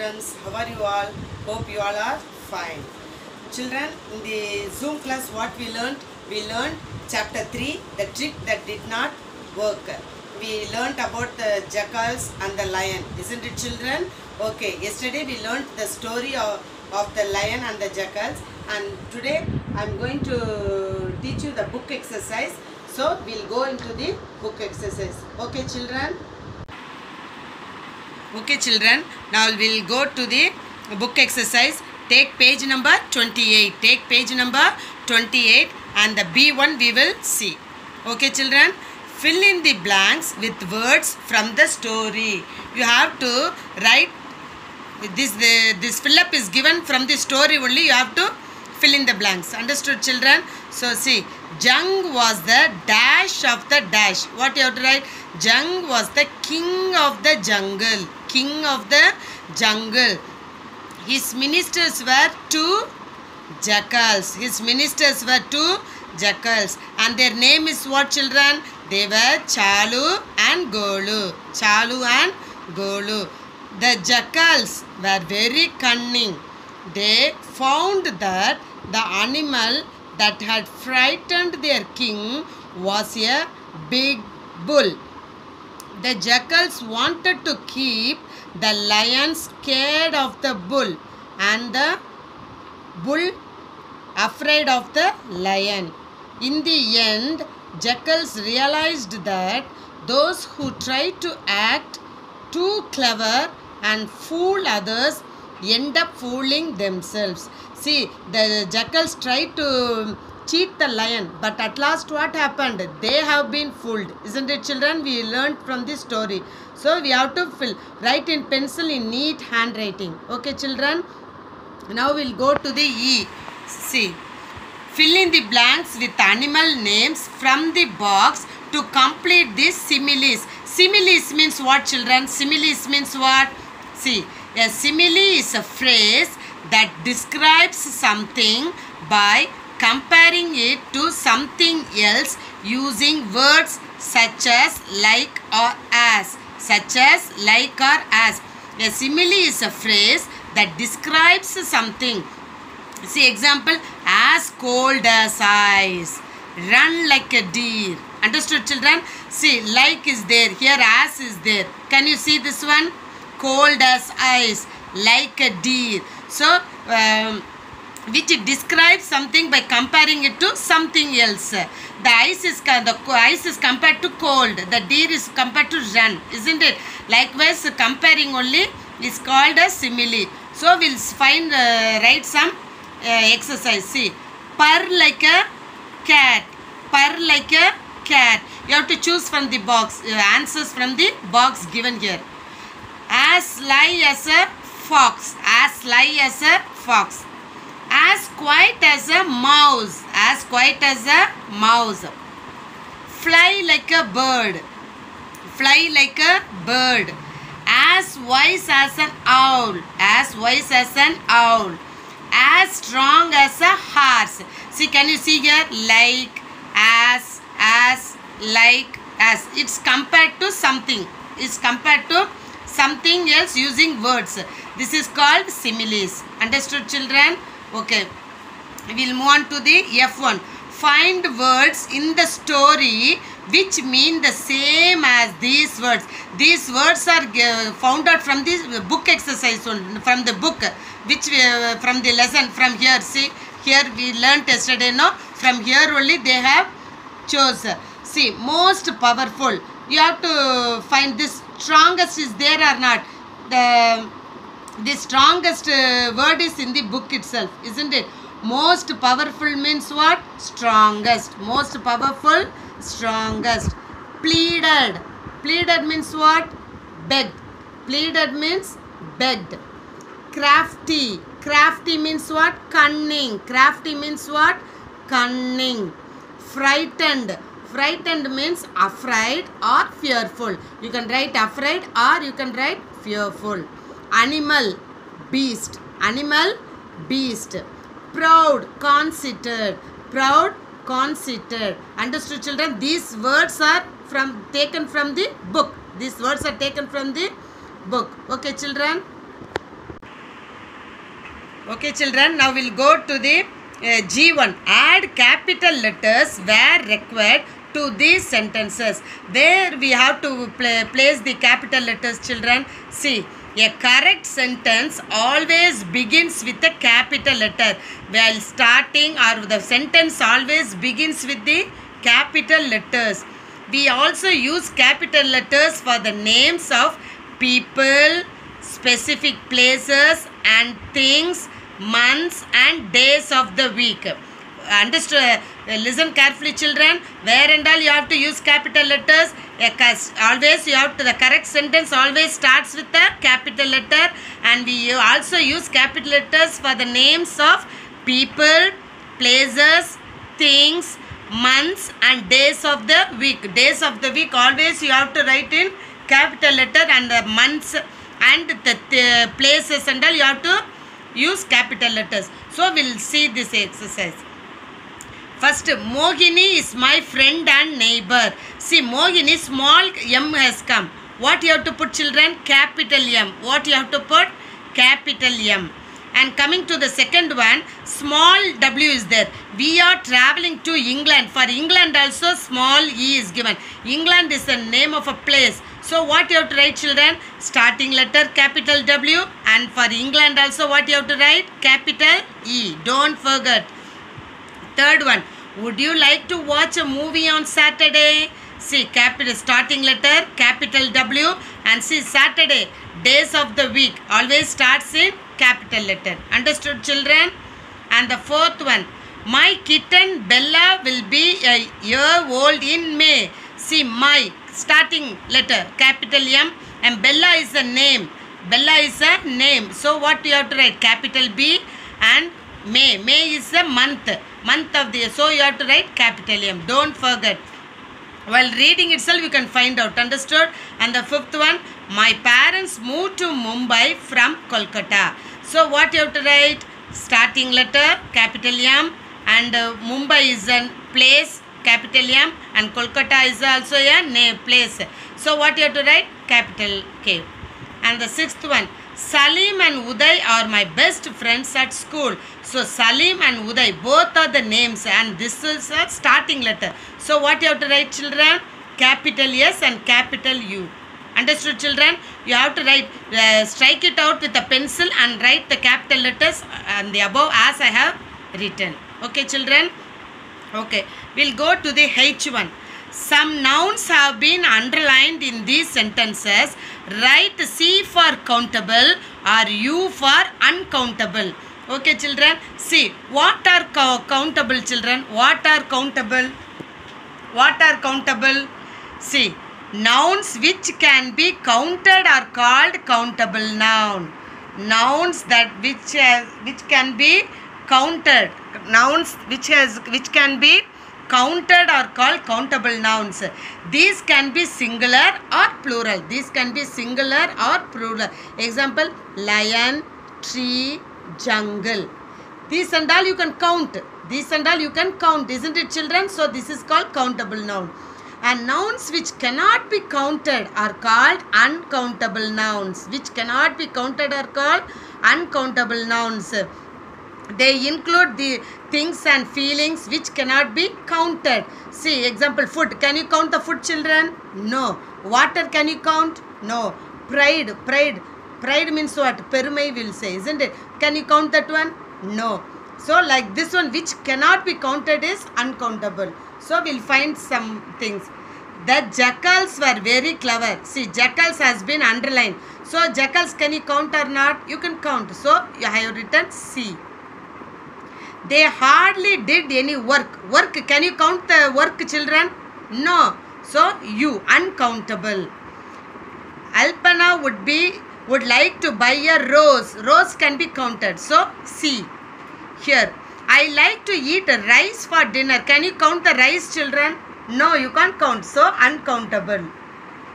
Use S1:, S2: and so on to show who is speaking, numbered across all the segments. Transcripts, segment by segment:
S1: students, how are you all? Hope you all are fine. Children, in the Zoom class what we learned? We learned chapter 3, the trick that did not work. We learned about the jackals and the lion, isn't it children? Okay, yesterday we learned the story of the lion and the jackals, and today I am going to teach you the book exercise. So we'll go into the book exercise. Okay children? Okay children, now we'll go to the book exercise. Take page number 28. Take page number 28 and the B1 we will see. Okay children, fill in the blanks with words from the story. You have to write this fill up is given from the story only. You have to fill in the blanks. Understood children? So see, Jung was the dash of the dash. What you have to write? Jung was the king of the jungle. King of the jungle. His ministers were two jackals. His ministers were two jackals. And their name is what children? They were Chalu and Golu. Chalu and Golu. The jackals were very cunning. They found that the animal that had frightened their king was a big bull. The jackals wanted to keep the lion scared of the bull and the bull afraid of the lion. In the end, jackals realized that those who try to act too clever and fool others end up fooling themselves. See, the jackals tried to cheat the lion, but at last what happened? They have been fooled. Isn't it children? We learned from this story. So we have to write in pencil in neat handwriting. Okay children? Now we'll go to the E. See, fill in the blanks with animal names from the box to complete this similes. Similes means what children? Similes means what? See, a simile is a phrase that describes something by comparing it to something else using words such as like or as. Such as like or as. A simile is a phrase that describes something. See example, as cold as ice, run like a deer. Understood children? See, like is there, here as is there. Can you see this one? Cold as ice, like a deer. So, which describes something by comparing it to something else. The ice is compared to cold. The deer is compared to run, isn't it? Likewise, comparing only is called a simile. So we'll write some exercise. See, purr like a cat. Purr like a cat. You have to choose from the box. Answers from the box given here. As sly as a fox. As sly as a fox. As quiet as a mouse. As quiet as a mouse. Fly like a bird. Fly like a bird. As wise as an owl. As wise as an owl. As strong as a horse. See, can you see here? Like, as, like, as. It's compared to something. It's compared to something else using words. This is called similes. Understood children? Okay. We'll move on to the F1. Find words in the story which mean the same as these words. These words are found out from this book exercise, from the book, which from the lesson from here. See, here we learnt yesterday, no? From here only they have chose. See, most powerful. You have to find this strongest is there or not. The strongest word is in the book itself, isn't it? Most powerful means what? Strongest. Most powerful, strongest. Pleaded. Pleaded means what? Begged. Pleaded means begged. Crafty. Crafty means what? Cunning. Crafty means what? Cunning. Frightened. Frightened means afraid or fearful. You can write afraid or you can write fearful. Animal. Beast. Animal. Beast. Proud, conceited. Proud, conceited. Understood children? These words are taken from the book. These words are taken from the book. Okay children? Okay, children. Now we'll go to the G1. Add capital letters where required to these sentences. There we have to place the capital letters, children. See, a correct sentence always begins with a capital letter. While starting, or the sentence always begins with the capital letters. We also use capital letters for the names of people, specific places and things, months and days of the week. Understood? Listen carefully, children. Where and all you have to use capital letters. Always you have to, the correct sentence always starts with a capital letter, and we also use capital letters for the names of people, places, things, months and days of the week. Days of the week always you have to write in capital letter, and the months and the places and all you have to use capital letters. So we'll see this exercise. First, Mohini is my friend and neighbor. See, Mohini, small m has come. What you have to put, children? Capital M. What you have to put? Capital M. And coming to the second one, small w is there. We are traveling to England. For England also small e is given. England is the name of a place. So what you have to write, children? Starting letter capital W, and for England also what you have to write? Capital E. Don't forget. Third one, would you like to watch a movie on Saturday? See, capital starting letter capital W, and see Saturday, days of the week always starts in capital letter. Understood, children? And the fourth one, my kitten Bella will be a year old in May. See, my starting letter capital M, and Bella is a name. Bella is a name. So what you have to write? Capital B, and May. May is a month. Month of the year. So you have to write capital M. Don't forget. While reading itself you can find out. Understood? And the fifth one, my parents moved to Mumbai from Kolkata. So what you have to write? Starting letter capital M, and Mumbai is a place, capital M, and Kolkata is also a place. So what you have to write? Capital K. And the sixth one, Salim and Uday are my best friends at school. So Salim and Uday, both are the names, and this is a starting letter. So what you have to write, children? Capital S and capital U. Understood, children? You have to write, strike it out with a pencil and write the capital letters and the above as I have written. Okay, children? Okay, we'll go to the H1. Some nouns have been underlined in these sentences. Write C for countable or U for uncountable. Okay, children? See, what are countable, children? What are countable? What are countable? See, nouns which can be counted are called countable noun. Nouns that which can be counted. Nouns which can be counted are called countable nouns. These can be singular or plural. These can be singular or plural. Example, lion, tree, jungle. These and all you can count. These and all you can count, isn't it, children? So this is called countable noun. And nouns which cannot be counted are called uncountable nouns. Which cannot be counted are called uncountable nouns. They include the things and feelings which cannot be counted. See, example, food. Can you count the food, children? No. Water, can you count? No. Pride. Pride means what? Perumai will say, isn't it? Can you count that one? No. So, like this one, which cannot be counted is uncountable. So, we'll find some things. The jackals were very clever. See, jackals has been underlined. So, jackals, can you count or not? You can count. So, I have written C. They hardly did any work. Work, can you count the work, children? No. So, U, uncountable. Alpana would like to buy a rose. Rose can be counted. So, C. Here, I like to eat rice for dinner. Can you count the rice, children? No, you can't count. So, uncountable.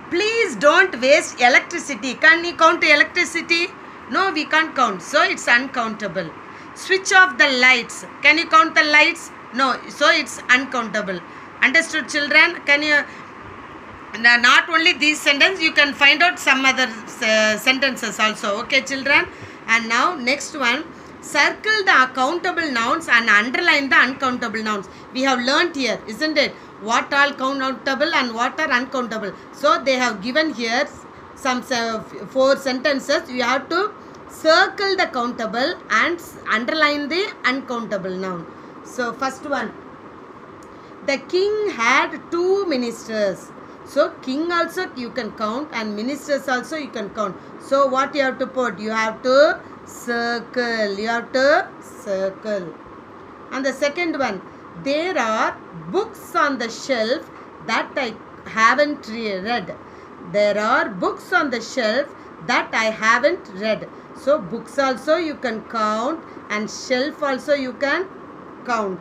S1: Please don't waste electricity. Can you count electricity? No, we can't count. So, it's uncountable. Switch off the lights. Can you count the lights? No, so it's uncountable. Understood, children? Can you... Not only these sentences, you can find out some other sentences also. Okay, children? And now, next one. circle the countable nouns and underline the uncountable nouns. We have learnt here, isn't it? What all countable and what are uncountable. So they have given here some 4 sentences. You have to circle the countable and underline the uncountable noun. So first one, the king had 2 ministers. So king also you can count and ministers also you can count. So what you have to put? You have to circle. You have to circle. And the second one, there are books on the shelf that I haven't read. There are books on the shelf that I haven't read. So books also you can count and shelf also you can count.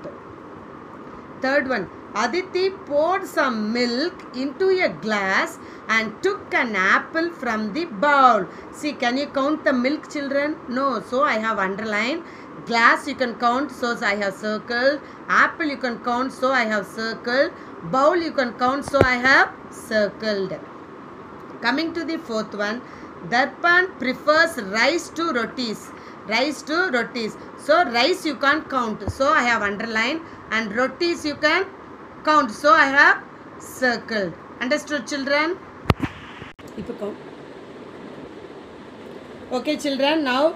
S1: Third one, Aditi poured some milk into a glass and took an apple from the bowl. See, can you count the milk, children? No. So I have underlined. Glass you can count, so I have circled. Apple you can count, so I have circled. Bowl you can count, so I have circled. Coming to the fourth one, Darpan prefers rice to rotis. Rice to rotis. So rice you can't count, so I have underlined, and rotis you can count, so I have circled. Understood, children? Okay, children, now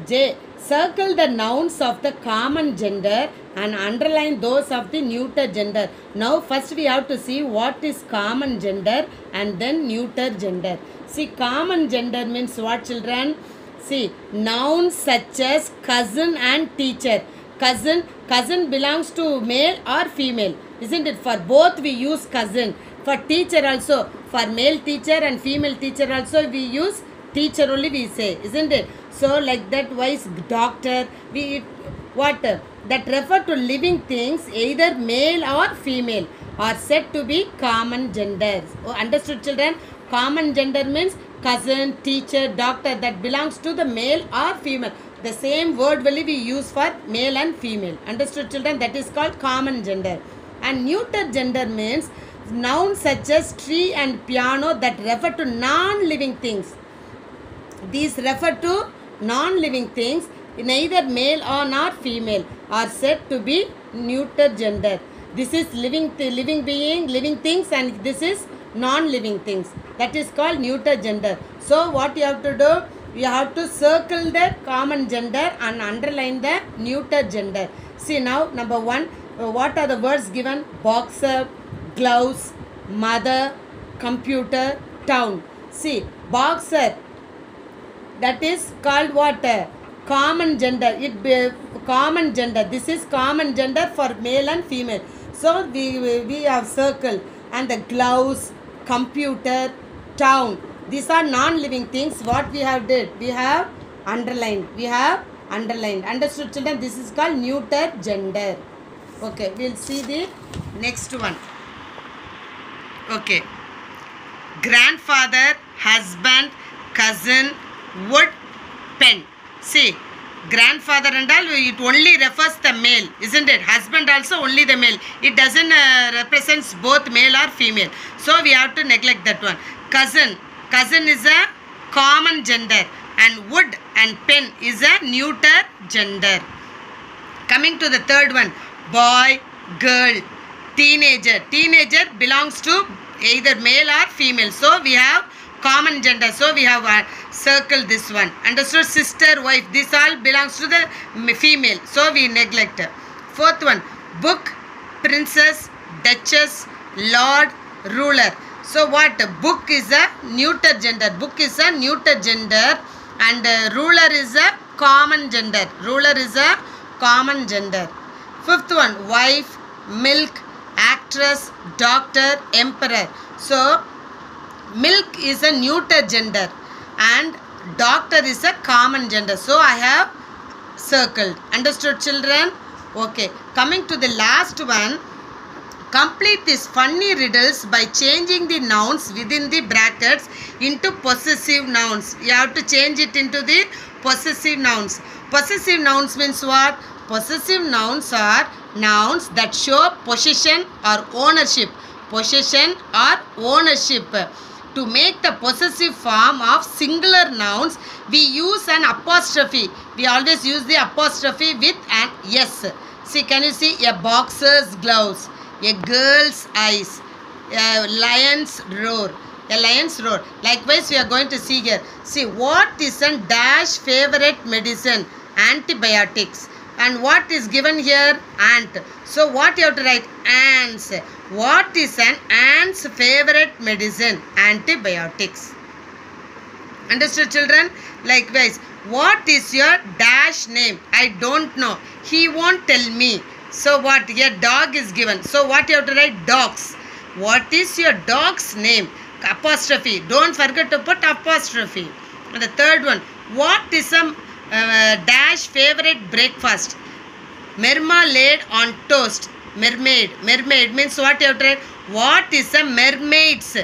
S1: J. Circle the nouns of the common gender and underline those of the neuter gender. Now first we have to see what is common gender and then neuter gender. See, common gender means what, children? See, nouns such as cousin and teacher. Cousin belongs to male or female, isn't it? For both we use cousin. For teacher also, for male teacher and female teacher also we use teacher only we say, isn't it? So like that wise doctor, that refer to living things either male or female are said to be common genders. Oh, understood, children? Common gender means cousin, teacher, doctor that belongs to the male or female. The same word only we use for male and female. Understood, children? That is called common gender. And neuter gender means nouns such as tree and piano that refer to non-living things. These refer to non-living things, neither male or not female, are said to be neuter gender. This is living being, living things, and this is non-living things. That is called neuter gender. So what you have to do? You have to circle the common gender and underline the neuter gender. See now, number 1, what are the words given? Boxer, gloves, mother, computer, town. See, boxer, that is called what? Common gender. Common gender. This is common gender for male and female. So we have circled. And the gloves, computer, town. These are non-living things. What we have did? We have underlined. We have underlined. Understood, children? This is called neuter gender. Okay, we'll see the next one. Okay. Grandfather, husband, cousin, wood, pen. See, grandfather and all, it only refers the male, isn't it? Husband also only the male. It doesn't represents both male or female. So we have to neglect that one. Cousin. Cousin is a common gender, and wood and pen is a neuter gender. Coming to the third one, boy, girl, teenager. Teenager belongs to either male or female. So we have common gender. So we have circled this one. Understood? Sister, wife. This all belongs to the female. So we neglect. Fourth one, book, princess, duchess, lord, ruler. So what? Book is a neuter gender. Book is a neuter gender, and ruler is a common gender. Ruler is a common gender. Fifth one, wife, milk, actress, doctor, emperor. So milk is a neuter gender and doctor is a common gender. So I have circled. Understood, children? Okay. Coming to the last one. Complete these funny riddles by changing the nouns within the brackets into possessive nouns. You have to change it into the possessive nouns. Possessive nouns means what? Possessive nouns are nouns that show possession or ownership. Possession or ownership. To make the possessive form of singular nouns, we use an apostrophe. We always use the apostrophe with an S. See, can you see? A boxer's gloves, a girl's eyes, a lion's roar. A lion's roar. Likewise, we are going to see here. See, what is a dash favorite medicine? Antibiotics. And what is given here? Ant. So, what you have to write? Ants. What is an ant's favorite medicine? Antibiotics. Understood, children? Likewise, what is your dash name? I don't know. He won't tell me. So, what? Your dog is given. So, what you have to write? Dogs. What is your dog's name? Apostrophe. Don't forget to put apostrophe. And the third one. What is a dash favorite breakfast? Marmalade on toast. Mermaid. Mermaid means what you have to write? What is a mermaid's?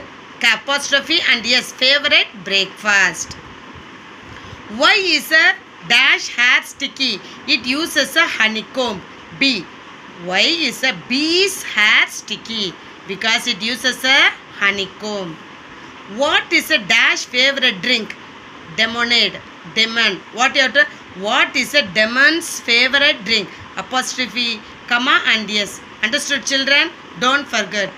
S1: Apostrophe and yes, favorite breakfast. Why is a dash hair sticky? It uses a honeycomb. B. Why is a bee's hair sticky? Because it uses a honeycomb. What is a dash favorite drink? Lemonade. Demon. What you have to? What is a demon's favorite drink? Apostrophe, comma and yes. Understood, children? Don't forget.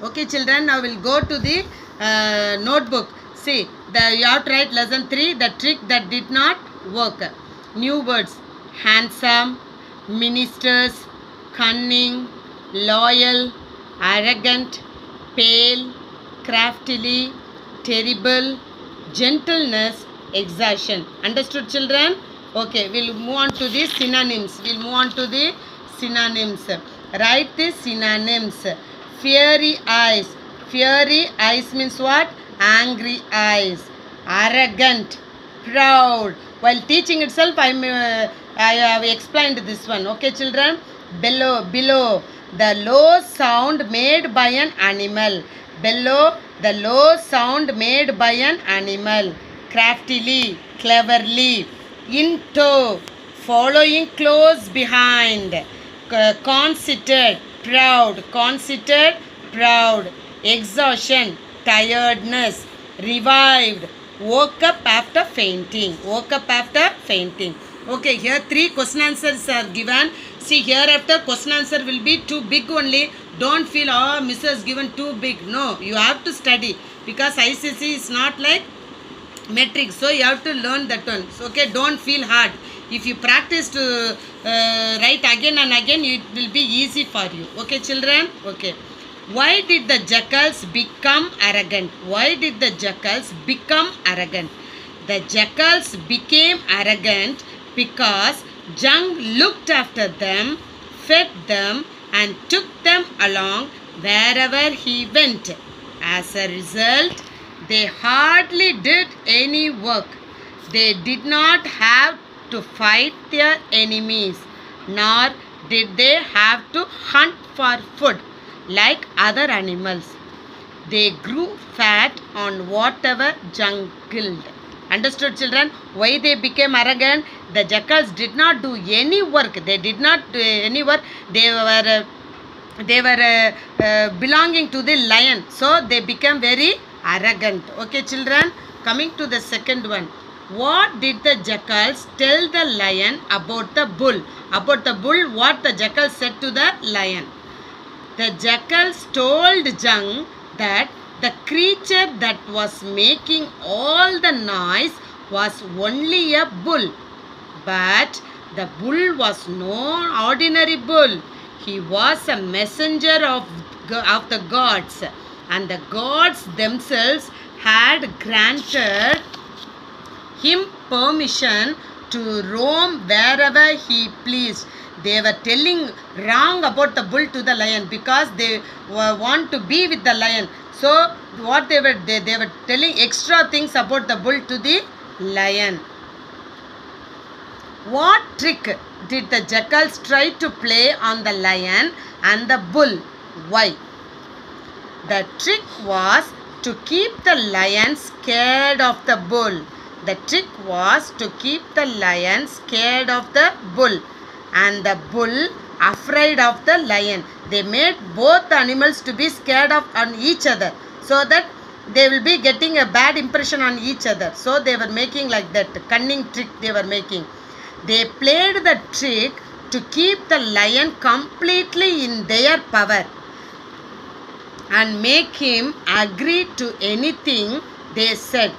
S1: Okay, children. Now we'll go to the notebook. See, you have to write lesson 3. The trick that did not work. New words: handsome, ministers, cunning, loyal, arrogant, pale, craftily, terrible, gentleness, exertion. Understood, children? Okay, we'll move on to the synonyms. Write the synonyms. Fiery eyes. Fiery eyes means what? Angry eyes. Arrogant, proud. While teaching itself, I have explained this one. Okay, children? Below. The low sound made by an animal. Below, the low sound made by an animal. Craftily, cleverly. In tow, following close behind. Conceited, proud. Exhaustion, tiredness. Revived, woke up after fainting. Okay, here 3 question answers are given. See, hereafter question answer will be too big only. Don't feel, oh, Miss has given too big. No, you have to study. Because ICSE is not like metric. So, you have to learn that one. So, okay, don't feel hard. If you practice to write again and again, it will be easy for you. Okay, children? Okay. Why did the jackals become arrogant? The jackals became arrogant because Jung looked after them, fed them, and took them along wherever he went. As a result, they hardly did any work. They did not have to fight their enemies, nor did they have to hunt for food like other animals. They grew fat on whatever Jung killed. Understood, children? Why they became arrogant? The jackals did not do any work. They did not do any work. They were belonging to the lion. So, they became very arrogant. Okay, children? Coming to the second one. What did the jackals tell the lion about the bull? About the bull, what the jackal said to the lion? The jackals told Jung that the creature that was making all the noise was only a bull. But the bull was no ordinary bull. He was a messenger of the gods. And the gods themselves had granted him permission to roam wherever he pleased. They were telling wrong about the bull to the lion because they want to be with the lion. So, what they were telling extra things about the bull to the lion. What trick did the jackals try to play on the lion and the bull? Why? The trick was to keep the lion scared of the bull. The trick was to keep the lion scared of the bull. And the bull afraid of the lion. They made both the animals to be scared of on each other, so that they will be getting a bad impression on each other. So they were making like that cunning trick they were making. They played the trick to keep the lion completely in their power and make him agree to anything they said,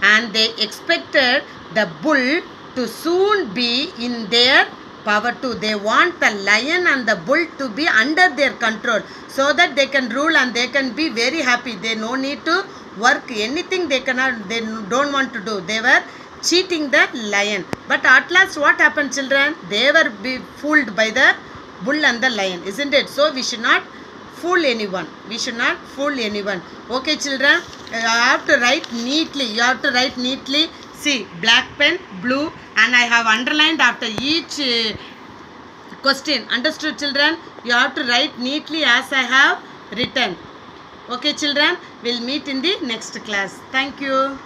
S1: and they expected the bull to soon be in their power too. They want the lion and the bull to be under their control, so that they can rule and they can be very happy. They no need to work anything, they don't want to do. They were cheating the lion. But at last what happened, children? They were be fooled by the bull and the lion, isn't it? So we should not fool anyone. We should not fool anyone. Okay, children, you have to write neatly. You have to write neatly. See, black pen, blue, and I have underlined after each question. Understood, children? You have to write neatly as I have written. Okay, children, we'll meet in the next class. Thank you.